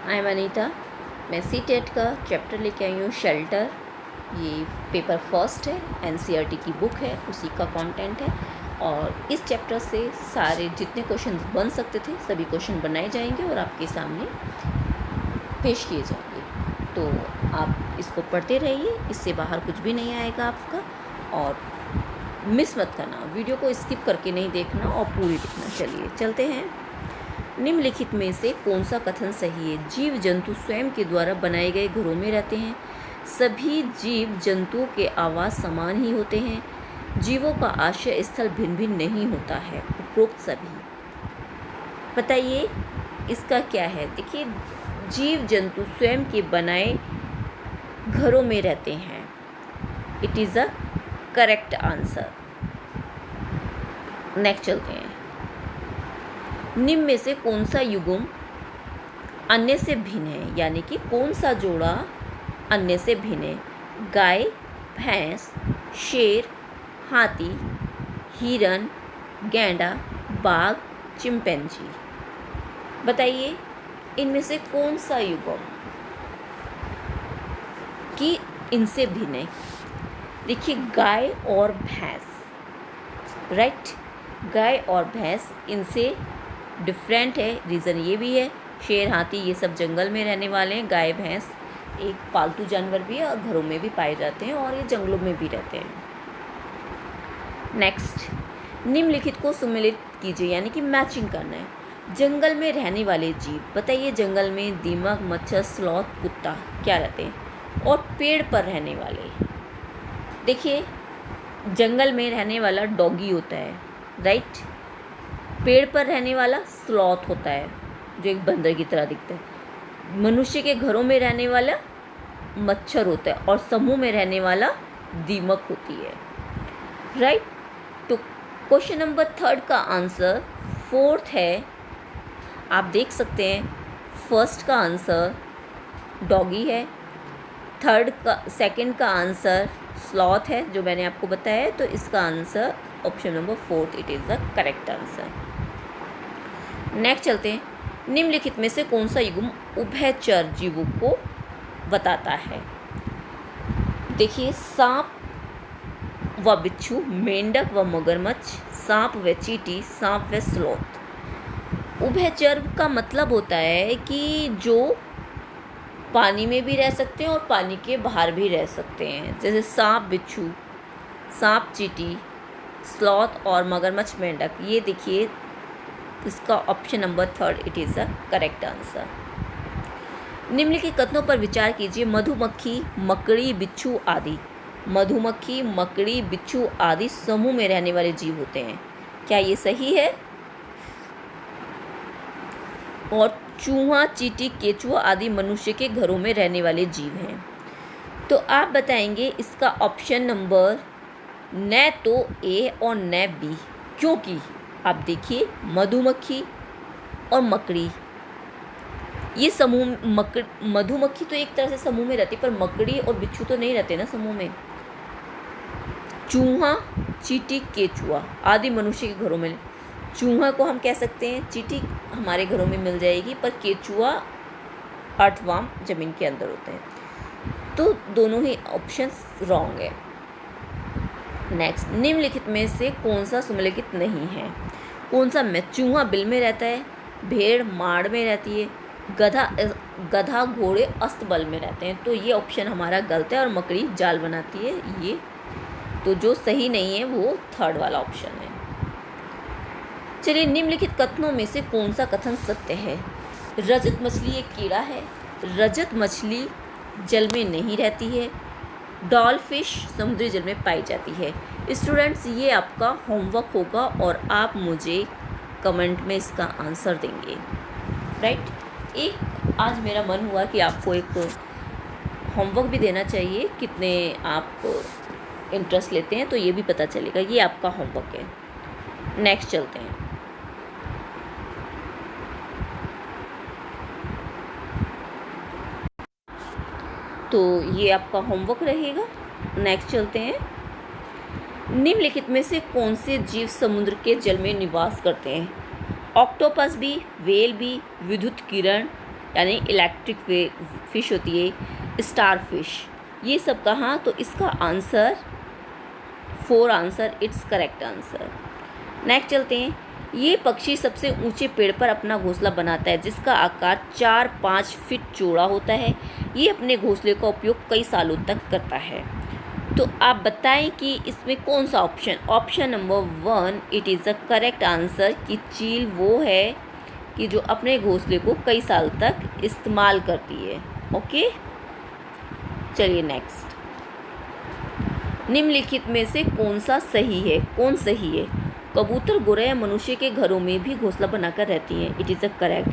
I am Anita. मैं C TET का chapter लेके आई हूँ शेल्टर। ये पेपर फर्स्ट है, एनसीईआरटी की बुक है, उसी का कंटेंट है। और इस चैप्टर से सारे जितने क्वेश्चन बन सकते थे सभी क्वेश्चन बनाए जाएंगे और आपके सामने पेश किए जाएंगे। तो आप इसको पढ़ते रहिए, इससे बाहर कुछ भी नहीं आएगा आपका। और मिस मत करना, वीडियो को स्किप करके नहीं देखना और पूरी देखना। चलिए चलते हैं। निम्नलिखित में से कौन सा कथन सही है? जीव जंतु स्वयं के द्वारा बनाए गए घरों में रहते हैं। सभी जीव जंतुओं के आवास समान ही होते हैं। जीवों का आश्रय स्थल भिन्न भिन्न नहीं होता है। उपरोक्त सभी। बताइए इसका क्या है? देखिए, जीव जंतु स्वयं के बनाए घरों में रहते हैं। It is a correct answer. Next चलते हैं। निम्न में से कौन सा युग्म अन्य से भिन्न है? यानी कि कौन सा जोड़ा अन्य से भिन्न है? गाय, भैंस, शेर, हाथी, हिरन, गैंडा, बाघ, चिंपैंजी। बताइए इनमें से कौन सा युग्म कि इनसे भिन्न है? देखिए, गाय और भैंस, राइट। गाय और भैंस इनसे डिफरेंट है। रीज़न ये भी है, शेर, हाथी ये सब जंगल में रहने वाले हैं। गाय भैंस एक पालतू जानवर भी है और घरों में भी पाए जाते हैं और ये जंगलों में भी रहते हैं। नेक्स्ट, निम्नलिखित को सम्मिलित कीजिए, यानी कि मैचिंग करना है। जंगल में रहने वाले जीव। बताइए, जंगल में दीमक, मच्छर, स्लॉथ, कुत्ता क्या रहते हैं? और पेड़ पर रहने वाले, देखिए जंगल में रहने वाला डॉगी होता है, राइट। पेड़ पर रहने वाला स्लॉथ होता है जो एक बंदर की तरह दिखता है। मनुष्य के घरों में रहने वाला मच्छर होता है और समूह में रहने वाला दीमक होती है, राइट। तो क्वेश्चन नंबर 3 का आंसर 4th है। आप देख सकते हैं, फर्स्ट का आंसर डॉगी है, सेकंड का आंसर स्लॉथ है जो मैंने आपको बताया है। तो इसका answer option number 4th, it is the correct answer. Next चलते हैं। निम्नलिखित में से कौन सा युग्म उभयचर जीवों को बताता है? देखिए, सांप व बिच्छू, मेंढक व मगरमच्छ, सांप व चींटी, सांप व स्लॉथ। उभयचर का मतलब होता है कि जो पानी में भी रह सकते हैं और पानी के बाहर भी रह सकते हैं। जैसे सांप बिच्छू, सांप चींटी, स्लॉथ और मगरमच्छ मेंढक। ये देखिए, इसका option number 3, it is the correct answer. निम्नलिखित कथनों पर विचार कीजिए। मधुमक्खी, मकड़ी, बिच्छू आदि। मधुमक्खी, मकड़ी, बिच्छू आदि समूह में रहने वाले जीव होते हैं। क्या ये सही है? और चूहा, चींटी, केचुआ आदि मनुष्य के घरों में रहने वाले जीव हैं। तो आप बताएंगे इसका ऑप्शन नंबर न तो ए और न बी, क्योंकि आप देखिए मधुमक्खी और मकड़ी ये समूह, मधुमक्खी तो एक तरह से समूह में रहती, पर मकड़ी और बिच्छू तो नहीं रहते ना समूह में। चूहा, चींटी, केचुआ आदि मनुष्य के घरों में। चूहा को हम कह सकते हैं, चींटी हमारे घरों में मिल जाएगी, पर केचुआ अर्थवार्म जमीन के अंदर होते हैं। तो दोनों ही ऑप्शंस रॉन्ग है। नेक्स्ट, निम्नलिखित में से कौन सा सम्मिलित नहीं है? कौन सा में? चूहा बिल में रहता है, भेड़ माड़ में रहती है, गधा घोड़े अस्तबल में रहते हैं। तो ये ऑप्शन हमारा गलत है और मकड़ी जाल बनाती है। ये तो जो सही नहीं है वो 3rd वाला ऑप्शन है। चलिए, निम्नलिखित कथनों में से कौन सा कथन सत्य है? रजत मछली एक कीड़ा है। रजत मछली जल में नहीं रहती है। डॉलफिश समुद्री जल में पाई जाती है। स्टूडेंट्स, ये आपका होमवर्क होगा और आप मुझे कमेंट में इसका आंसर देंगे, राइट। एक आज मेरा मन हुआ कि आपको एक होमवर्क भी देना चाहिए, कितने आप इंटरेस्ट लेते हैं तो ये भी पता चलेगा। ये आपका होमवर्क है। नेक्स्ट चलते हैं। तो ये आपका होमवर्क रहेगा। नेक्स्ट चलते हैं। निम्नलिखित में से कौन से जीव समुद्र के जल में निवास करते हैं? ऑक्टोपस भी, व्हेल भी, विद्युत किरण, यानी इलेक्ट्रिक वे फिश होती है, स्टार फिश, ये सब कहाँ, तो इसका answer 4 answer it's correct answer. Next चलते हैं। ये पक्षी सबसे ऊंचे पेड़ पर अपना घोंसला बनाता है जिसका आकार 4-5 फीट चौड़ा होता है। ये अपने घोंसले का उपयोग कई सालों तक करता है। तो आप बताएं कि इसमें कौन सा option number 1 it is the correct answer कि चील वो है कि जो अपने घोंसले को कई साल तक इस्तेमाल करती है। ओके, चलिए नेक्स्ट। निम्नलिखित में से कौन सही है? कबूतर गोरा या मनुष्य के घरों में भी घोंसला बनाकर रहती हैं। It is a correct.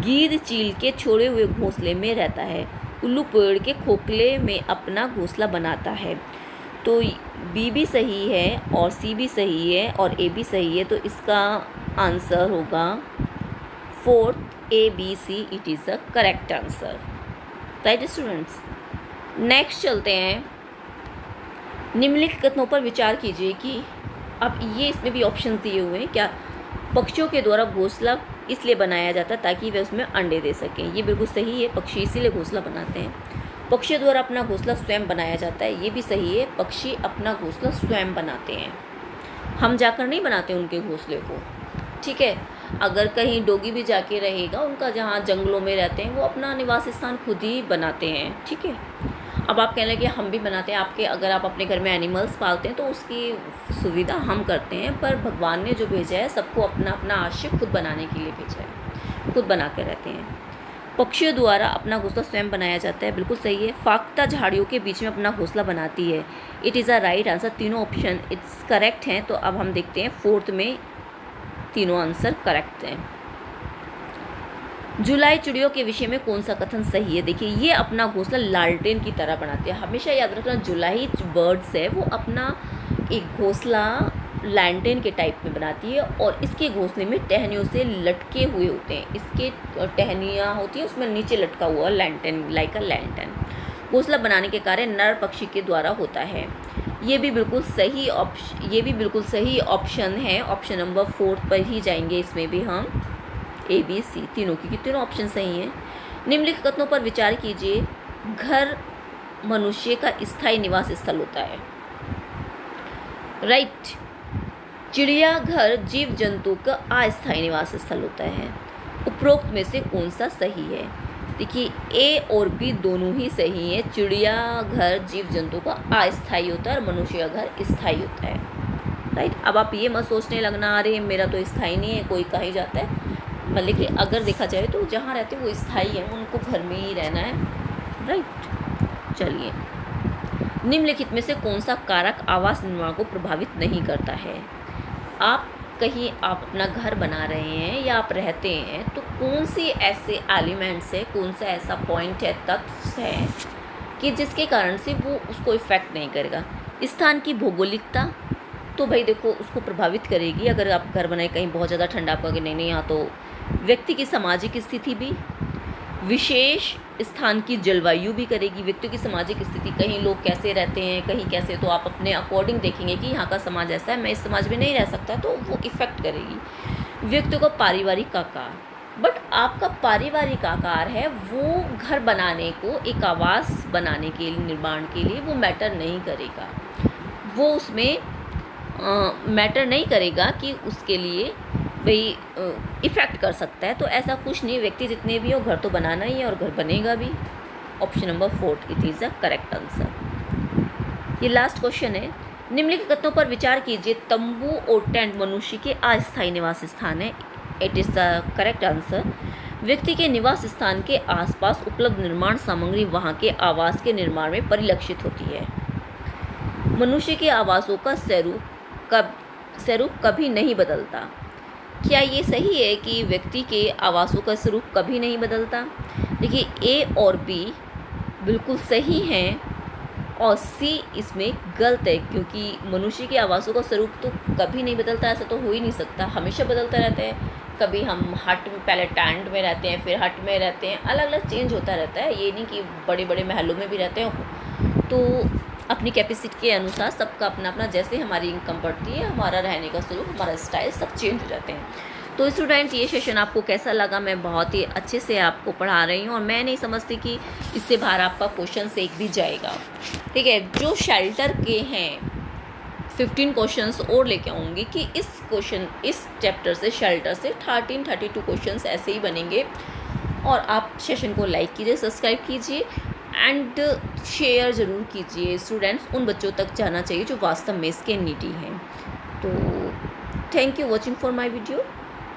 गीद चील के छोड़े हुए घोंसले में रहता है। उल्लू पेड़ के खोखले में अपना घोंसला बनाता है। तो बी भी सही है और सी भी सही है और ए भी सही है। तो इसका आंसर होगा 4th ABC। It is a correct answer. Right students, next चलते हैं। निम्नलिखित कथनों पर विचार कीजिए कि अब ये इसमें भी ऑप्शन दिए हुए हैं। क्या? पक्षियों के द्वारा घोंसला इसलिए बनाया जाता है ताकि वे उसमें अंडे दे सकें। ये बिल्कुल सही है, पक्षी इसीलिए घोंसला बनाते हैं। पक्षियों द्वारा अपना घोंसला स्वयं बनाया जाता है। ये भी सही है, पक्षी अपना घोंसला स्वयं बनाते हैं, हम जाकर नहीं बनाते उनके घोंसले को। ठीक है, अगर कहीं डोगी भी जाके रहेगा, उनका जहाँ जंगलों में रहते हैं, वो अपना निवास स्थान खुद ही बनाते हैं। ठीक है, अब आप कहने लगे हम भी बनाते हैं। अगर आप अपने घर में एनिमल्स पालते हैं तो उसकी सुविधा हम करते हैं, पर भगवान ने जो भेजा है सबको अपना अपना आश्रय खुद बनाने के लिए भेजा है, खुद बना के रहते हैं। पक्षियों द्वारा अपना घोंसला स्वयं बनाया जाता है, बिल्कुल सही है। फाख्ता झाड़ियों के बीच में अपना घोंसला बनाती है। It is a right answer. तीनों ऑप्शन इट्स करेक्ट हैं। तो अब हम देखते हैं 4th में तीनों आंसर करेक्ट हैं। जुलाई चिड़ियों के विषय में कौन सा कथन सही है? देखिए, ये अपना घोंसला लालटेन की तरह बनाते हैं। हमेशा याद रखना, जुलाई बर्ड्स है वो अपना एक घोंसला लैंटेन के टाइप में बनाती है और इसके घोंसले में टहनियों से लटके हुए होते हैं। इसके टहनियाँ होती हैं, उसमें नीचे लटका हुआ लैंटेन, लाइक अ लैंटेन। घोंसला बनाने के कार्य नर पक्षी के द्वारा होता है। ये भी बिल्कुल सही ऑप्शन है। ऑप्शन नंबर 4 पर ही जाएंगे इसमें भी हम, ABC, तीनों की तीनों ऑप्शन सही हैं। निम्नलिखित कथनों पर विचार कीजिए। घर मनुष्य का स्थायी निवास स्थल होता है। राइट। चिड़ियाघर जीव जंतु का अस्थायी निवास स्थल होता है। उपरोक्त में से कौन सा सही है? देखिए, A और B दोनों ही सही है। चिड़ियाघर जीव जंतु का अस्थायी होता है और मनुष्य का घर स्थायी होता है। राइट। अब आप ये मत सोचने लगना अरे मेरा तो स्थायी नहीं है, कोई कहीं जाता है। मतलब कि अगर देखा जाए तो जहाँ रहते हैं वो स्थायी है, उनको घर में ही रहना है। राइट। चलिए, निम्नलिखित में से कौन सा कारक आवास निर्माण को प्रभावित नहीं करता है? आप अपना घर बना रहे हैं या आप रहते हैं, तो कौन सी ऐसे एलिमेंट्स है, कौन सा ऐसा पॉइंट है, तत्व है कि जिसके कारण से वो उसको इफ़ेक्ट नहीं करेगा? स्थान की भौगोलिकता तो भाई देखो उसको प्रभावित करेगी। अगर आप घर बनाए कहीं बहुत ज़्यादा ठंडा, आप कहोगे नहीं यहाँ तो। व्यक्ति की सामाजिक स्थिति भी, विशेष स्थान की जलवायु भी करेगी। व्यक्तियों की सामाजिक स्थिति, कहीं लोग कैसे रहते हैं, कहीं कैसे, तो आप अपने अकॉर्डिंग देखेंगे कि यहाँ का समाज ऐसा है, मैं इस समाज में नहीं रह सकता, तो वो इफ़ेक्ट करेगी। व्यक्तियों का पारिवारिक आकार, बट आपका पारिवारिक आकार है वो घर बनाने को, एक आवास बनाने के लिए, निर्माण के लिए वो मैटर नहीं करेगा। वो उसमें मैटर नहीं करेगा कि उसके लिए भाई इफ़ेक्ट कर सकता है। तो ऐसा कुछ नहीं, व्यक्ति जितने भी हो घर तो बनाना ही है और घर बनेगा भी। Option number 4 it is the correct answer. ये लास्ट क्वेश्चन है। निम्नलिखित कथनों पर विचार कीजिए। तंबू और टेंट मनुष्य के अस्थायी निवास स्थान है। It is the correct answer. व्यक्ति के निवास स्थान के आसपास उपलब्ध निर्माण सामग्री वहाँ के आवास के निर्माण में परिलक्षित होती है। मनुष्य के आवासों का स्वरूप कभी नहीं बदलता। क्या ये सही है कि व्यक्ति के आवासों का स्वरूप कभी नहीं बदलता? देखिए, A और B बिल्कुल सही हैं और C इसमें गलत है, क्योंकि मनुष्य के आवासों का स्वरूप तो कभी नहीं बदलता। ऐसा तो हो ही नहीं सकता, हमेशा बदलता रहता है। कभी हम हट में, पहले टेंट में रहते हैं, फिर हट में रहते हैं, अलग अलग चेंज होता रहता है। ये नहीं कि बड़े बड़े महलों में भी रहते हैं। तो अपनी कैपेसिटी के अनुसार सबका अपना अपना, जैसे हमारी इनकम बढ़ती है, हमारा रहने का स्वरूप, हमारा स्टाइल सब चेंज हो जाते हैं। तो स्टूडेंट ये सेशन आपको कैसा लगा? मैं बहुत ही अच्छे से आपको पढ़ा रही हूँ और मैं नहीं समझती कि इससे बाहर आपका क्वेश्चन एक भी जाएगा। ठीक है, जो शेल्टर के हैं 15 क्वेश्चंस और लेके आऊँगी कि इस चैप्टर से शेल्टर से 32 क्वेश्चंस ऐसे ही बनेंगे। और आप सेशन को लाइक कीजिए, सब्सक्राइब कीजिए एंड शेयर ज़रूर कीजिए। स्टूडेंट्स उन बच्चों तक जाना चाहिए जो वास्तव में इसके नीडी हैं। तो thank you watching for my video.